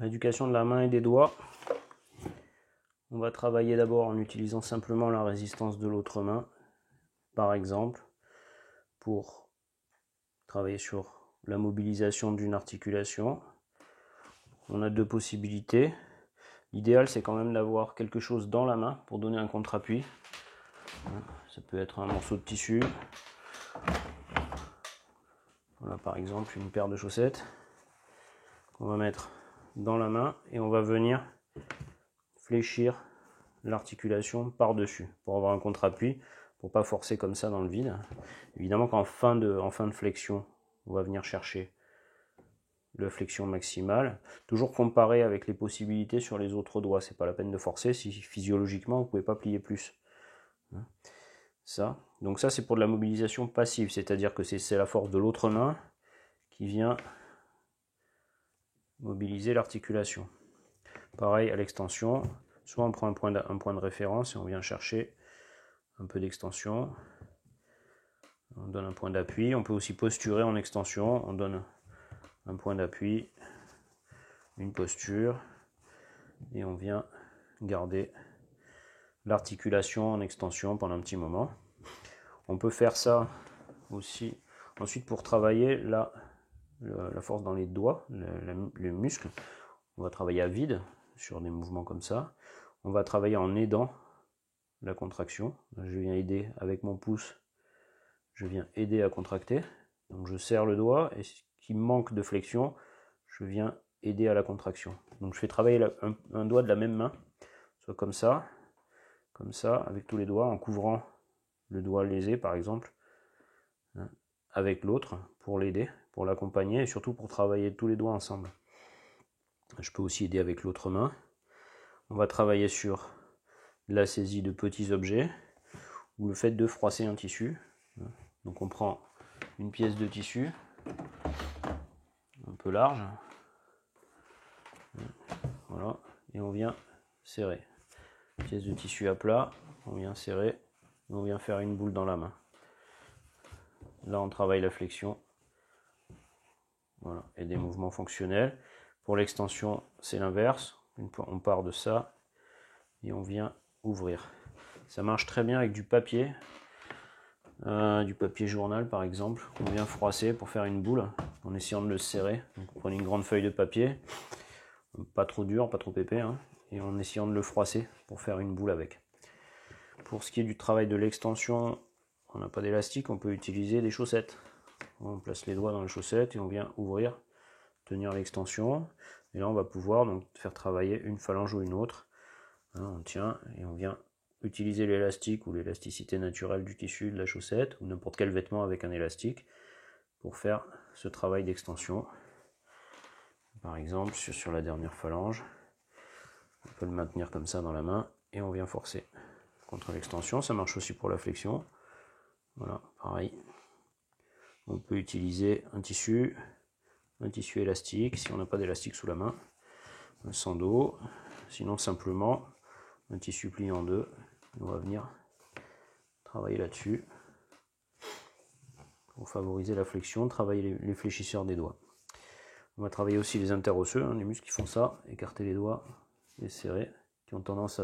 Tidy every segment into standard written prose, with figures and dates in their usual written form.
L'éducation de la main et des doigts. On va travailler d'abord en utilisant simplement la résistance de l'autre main, par exemple, pour travailler sur la mobilisation d'une articulation. On a deux possibilités. L'idéal, c'est quand même d'avoir quelque chose dans la main pour donner un contre-appui. Ça peut être un morceau de tissu. Voilà, par exemple, une paire de chaussettes qu'on va mettre dans la main et on va venir fléchir l'articulation par-dessus pour avoir un contre-appui, pour pas forcer comme ça dans le vide. Évidemment qu'en fin de flexion, on va venir chercher la flexion maximale, toujours comparé avec les possibilités sur les autres doigts. C'est pas la peine de forcer si physiologiquement vous pouvez pas plier plus. Ça, donc ça c'est pour de la mobilisation passive, c'est-à-dire que c'est la force de l'autre main qui vient mobiliser l'articulation. Pareil à l'extension, soit on prend un point de référence et on vient chercher un peu d'extension, on donne un point d'appui. On peut aussi posturer en extension, on donne un point d'appui, une posture, et on vient garder l'articulation en extension pendant un petit moment. On peut faire ça aussi ensuite pour travailler la force dans les doigts, les muscles. On va travailler à vide sur des mouvements comme ça. On va travailler en aidant la contraction. Je viens aider avec mon pouce, je viens aider à contracter. Donc je serre le doigt et ce qui manque de flexion, je viens aider à la contraction. Donc je fais travailler un doigt de la même main, soit comme ça, avec tous les doigts, en couvrant le doigt lésé par exemple, avec l'autre pour l'aider, pour l'accompagner et surtout pour travailler tous les doigts ensemble. Je peux aussi aider avec l'autre main. On va travailler sur la saisie de petits objets ou le fait de froisser un tissu. Donc on prend une pièce de tissu un peu large, voilà, et on vient serrer. Pièce de tissu à plat, on vient serrer, et on vient faire une boule dans la main. Là on travaille la flexion, voilà, et des mouvements fonctionnels. Pour l'extension c'est l'inverse, on part de ça et on vient ouvrir. Ça marche très bien avec du papier journal par exemple, qu'on vient froisser pour faire une boule en essayant de le serrer. Donc vous prenez une grande feuille de papier, pas trop dur, pas trop épais, et en essayant de le froisser pour faire une boule avec. Pour ce qui est du travail de l'extension, on n'a pas d'élastique, on peut utiliser des chaussettes. On place les doigts dans les chaussettes et on vient ouvrir, tenir l'extension, et là on va pouvoir donc faire travailler une phalange ou une autre. On tient et on vient utiliser l'élastique ou l'élasticité naturelle du tissu de la chaussette ou n'importe quel vêtement avec un élastique pour faire ce travail d'extension. Par exemple sur la dernière phalange, on peut le maintenir comme ça dans la main et on vient forcer contre l'extension. Ça marche aussi pour la flexion. Voilà, pareil. On peut utiliser un tissu élastique si on n'a pas d'élastique sous la main, un sando, sinon simplement un tissu plié en deux. On va venir travailler là-dessus pour favoriser la flexion, travailler les fléchisseurs des doigts. On va travailler aussi les interosseux, les muscles qui font ça, écarter les doigts, les serrer, qui ont tendance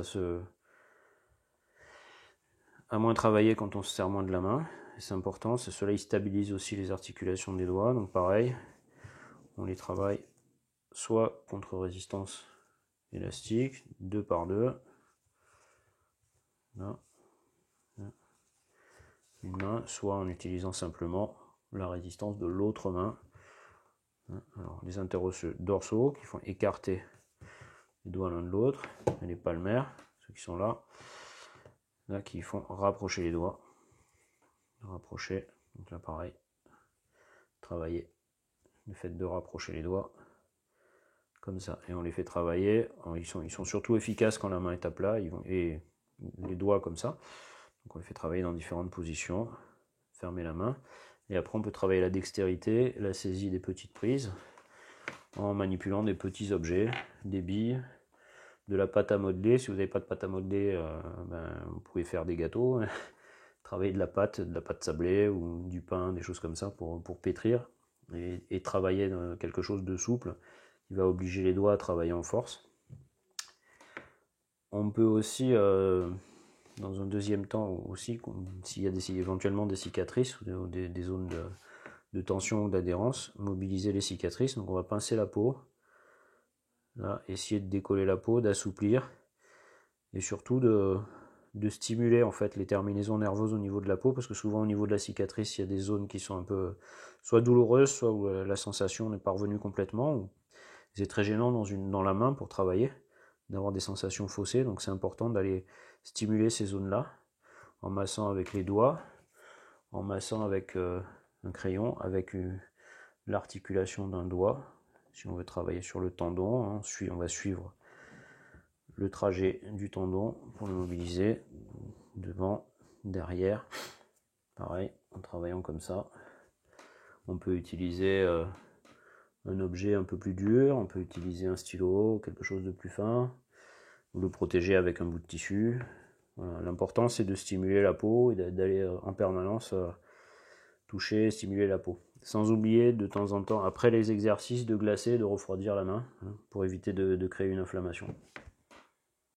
à moins travailler quand on se serre moins de la main. C'est important, cela ils stabilisent aussi les articulations des doigts, donc pareil, on les travaille soit contre résistance élastique, 2 par 2, là, une main, soit en utilisant simplement la résistance de l'autre main. Alors, les interosseux dorsaux qui font écarter les doigts l'un de l'autre, et les palmaires, ceux qui sont là qui font rapprocher les doigts. Rapprocher, donc là pareil, travailler le fait de rapprocher les doigts comme ça, et on les fait travailler. Alors, ils sont surtout efficaces quand la main est à plat, et les doigts comme ça. Donc on les fait travailler dans différentes positions, fermer la main, et après on peut travailler la dextérité, la saisie des petites prises, en manipulant des petits objets, des billes, de la pâte à modeler. Si vous n'avez pas de pâte à modeler, vous pouvez faire des gâteaux, travailler de la pâte sablée ou du pain, des choses comme ça pour pétrir, et travailler quelque chose de souple qui va obliger les doigts à travailler en force. On peut aussi, dans un deuxième temps aussi, s'il y a éventuellement des cicatrices ou des zones de tension ou d'adhérence, mobiliser les cicatrices. Donc on va pincer la peau, là, essayer de décoller la peau, d'assouplir, et surtout de stimuler en fait les terminaisons nerveuses au niveau de la peau, parce que souvent au niveau de la cicatrice, il y a des zones qui sont un peu soit douloureuses, soit où la sensation n'est pas revenue complètement. C'est très gênant dans la main pour travailler, d'avoir des sensations faussées, donc c'est important d'aller stimuler ces zones-là, en massant avec les doigts, en massant avec un crayon, avec l'articulation d'un doigt. Si on veut travailler sur le tendon, hein, on va suivre le trajet du tendon pour le mobiliser, devant, derrière, pareil, en travaillant comme ça. On peut utiliser un objet un peu plus dur, on peut utiliser un stylo, quelque chose de plus fin, ou le protéger avec un bout de tissu. Voilà. L'important c'est de stimuler la peau et d'aller en permanence toucher, stimuler la peau. Sans oublier de temps en temps, après les exercices, de glacer, de refroidir la main, hein, pour éviter de créer une inflammation.